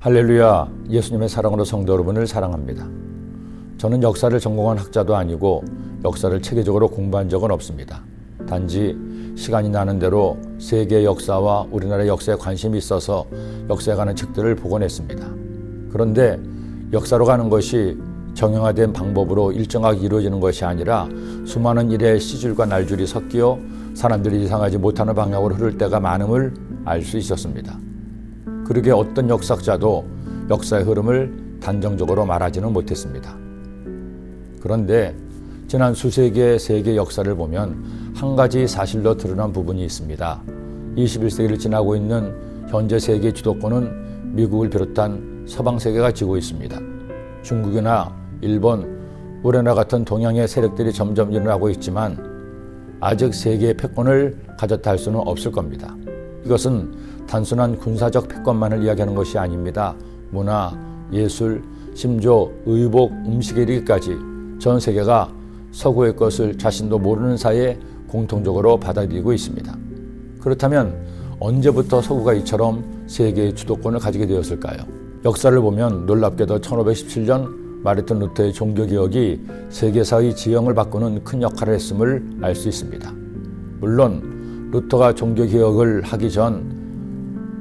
할렐루야, 예수님의 사랑으로 성도 여러분을 사랑합니다. 저는 역사를 전공한 학자도 아니고 역사를 체계적으로 공부한 적은 없습니다. 단지 시간이 나는 대로 세계의 역사와 우리나라의 역사에 관심이 있어서 역사에 관한 책들을 보곤 했습니다. 그런데 역사로 가는 것이 정형화된 방법으로 일정하게 이루어지는 것이 아니라 수많은 일의 시줄과 날줄이 섞여 사람들이 예상하지 못하는 방향으로 흐를 때가 많음을 알 수 있었습니다. 그러게 어떤 역사학자도 역사의 흐름을 단정적으로 말하지는 못했습니다. 그런데 지난 수세기의 세계 역사를 보면 한 가지 사실로 드러난 부분이 있습니다. 21세기를 지나고 있는 현재 세계 주도권은 미국을 비롯한 서방 세계가 쥐고 있습니다. 중국이나 일본, 우리나라 같은 동양의 세력들이 점점 일어나고 있지만 아직 세계의 패권을 가졌다 할 수는 없을 겁니다. 이것은 단순한 군사적 패권만을 이야기하는 것이 아닙니다. 문화, 예술, 심지어 의복, 음식에 이르기까지 전 세계가 서구의 것을 자신도 모르는 사이에 공통적으로 받아들이고 있습니다. 그렇다면 언제부터 서구가 이처럼 세계의 주도권을 가지게 되었을까요? 역사를 보면 놀랍게도 1517년 마르틴 루터의 종교개혁이 세계사의 지형을 바꾸는 큰 역할을 했음을 알 수 있습니다. 물론 루터가 종교개혁을 하기 전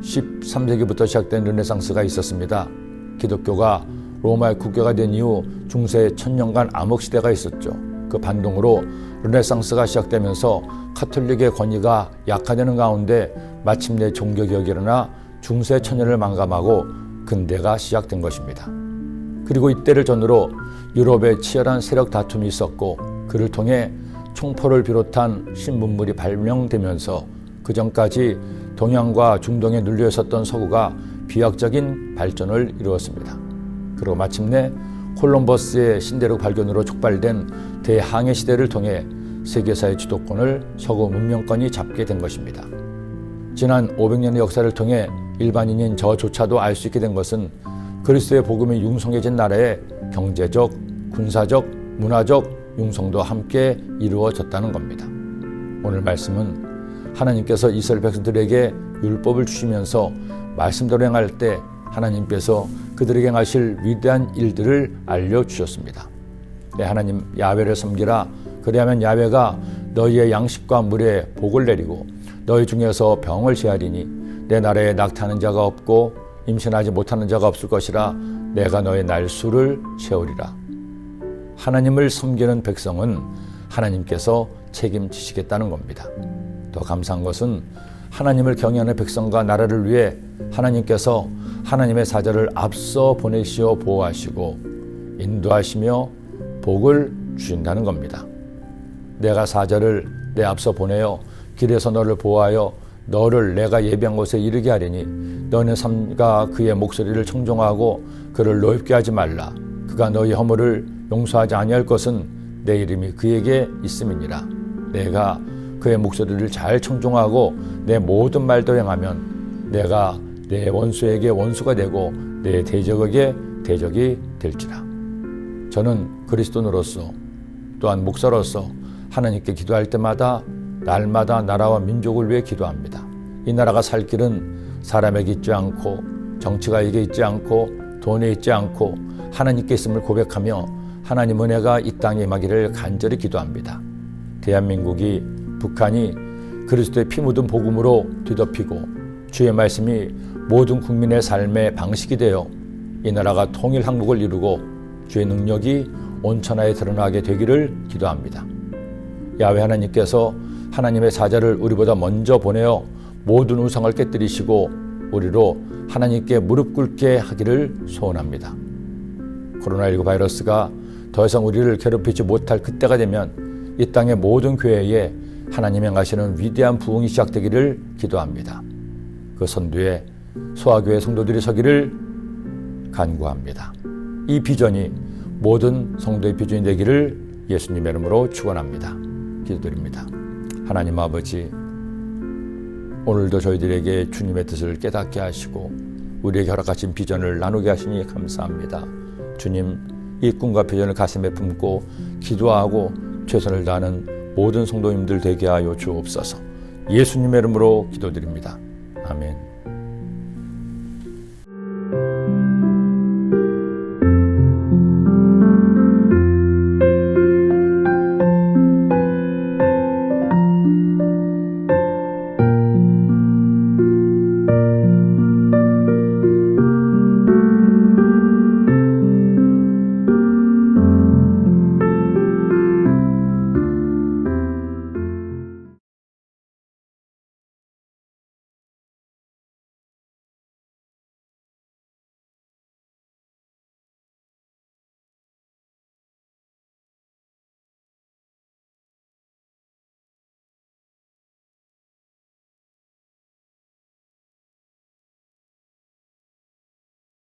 13세기부터 시작된 르네상스가 있었습니다. 기독교가 로마의 국교가 된 이후 중세 1000년간 암흑시대가 있었죠. 그 반동으로 르네상스가 시작되면서 카톨릭의 권위가 약화되는 가운데 마침내 종교개혁이 일어나 중세 천년을 망감하고 근대가 시작된 것입니다. 그리고 이때를 전후로 유럽에 치열한 세력 다툼이 있었고 그를 통해 총포를 비롯한 신문물이 발명되면서 그 전까지 동양과 중동에 눌려 있었던 서구가 비약적인 발전을 이루었습니다. 그리고 마침내 콜럼버스의 신대륙 발견으로 촉발된 대항해 시대를 통해 세계사의 주도권을 서구 문명권이 잡게 된 것입니다. 지난 500년의 역사를 통해 일반인인 저조차도 알 수 있게 된 것은 그리스도의 복음이 융성해진 나라의 경제적, 군사적, 문화적 융성도 함께 이루어졌다는 겁니다. 오늘 말씀은 하나님께서 이스라엘 백성들에게 율법을 주시면서 말씀대로 행할 때 하나님께서 그들에게 행하실 위대한 일들을 알려주셨습니다. 내 하나님 야훼를 섬기라. 그리하면 야훼가 너희의 양식과 물에 복을 내리고 너희 중에서 병을 제하리니 내 나라에 낙태하는 자가 없고 임신하지 못하는 자가 없을 것이라. 내가 너의 날수를 채우리라. 하나님을 섬기는 백성은 하나님께서 책임지시겠다는 겁니다. 더 감사한 것은 하나님을 경외하는 백성과 나라를 위해 하나님께서 하나님의 사자를 앞서 보내시어 보호하시고 인도하시며 복을 주신다는 겁니다. 내가 사자를 내 앞서 보내어 길에서 너를 보호하여 너를 내가 예비한 곳에 이르게 하리니 너는 삼가 그의 목소리를 청종하고 그를 노엽게 하지 말라. 그가 너희 허물을 용서하지 아니할 것은 내 이름이 그에게 있음이니라. 내가 그의 목소리를 잘 청종하고 내 모든 말도 행하면 내가 내 원수에게 원수가 되고 내 대적에게 대적이 될지라. 저는 그리스도인으로서 또한 목사로서 하나님께 기도할 때마다 날마다 나라와 민족을 위해 기도합니다. 이 나라가 살 길은 사람에게 있지 않고 정치가에게 있지 않고 돈에 있지 않고 하나님께 있음을 고백하며 하나님 은혜가 이 땅에 임하기를 간절히 기도합니다. 대한민국이 북한이 그리스도의 피 묻은 복음으로 뒤덮이고 주의 말씀이 모든 국민의 삶의 방식이 되어 이 나라가 통일 한국을 이루고 주의 능력이 온 천하에 드러나게 되기를 기도합니다. 야훼 하나님께서 하나님의 사자를 우리보다 먼저 보내어 모든 우상을 깨뜨리시고 우리로 하나님께 무릎 꿇게 하기를 소원합니다. 코로나19 바이러스가 더 이상 우리를 괴롭히지 못할 그때가 되면 이 땅의 모든 교회에 하나님이 행하시는 위대한 부흥이 시작되기를 기도합니다. 그 선두에 소아교회 성도들이 서기를 간구합니다. 이 비전이 모든 성도의 비전이 되기를 예수님의 이름으로 축원합니다. 기도드립니다. 하나님 아버지, 오늘도 저희들에게 주님의 뜻을 깨닫게 하시고 우리에게 허락하신 비전을 나누게 하시니 감사합니다. 주님, 이 꿈과 비전을 가슴에 품고 기도하고 최선을 다하는 모든 성도님들 되게 하여 주옵소서. 예수님의 이름으로 기도드립니다. 아멘.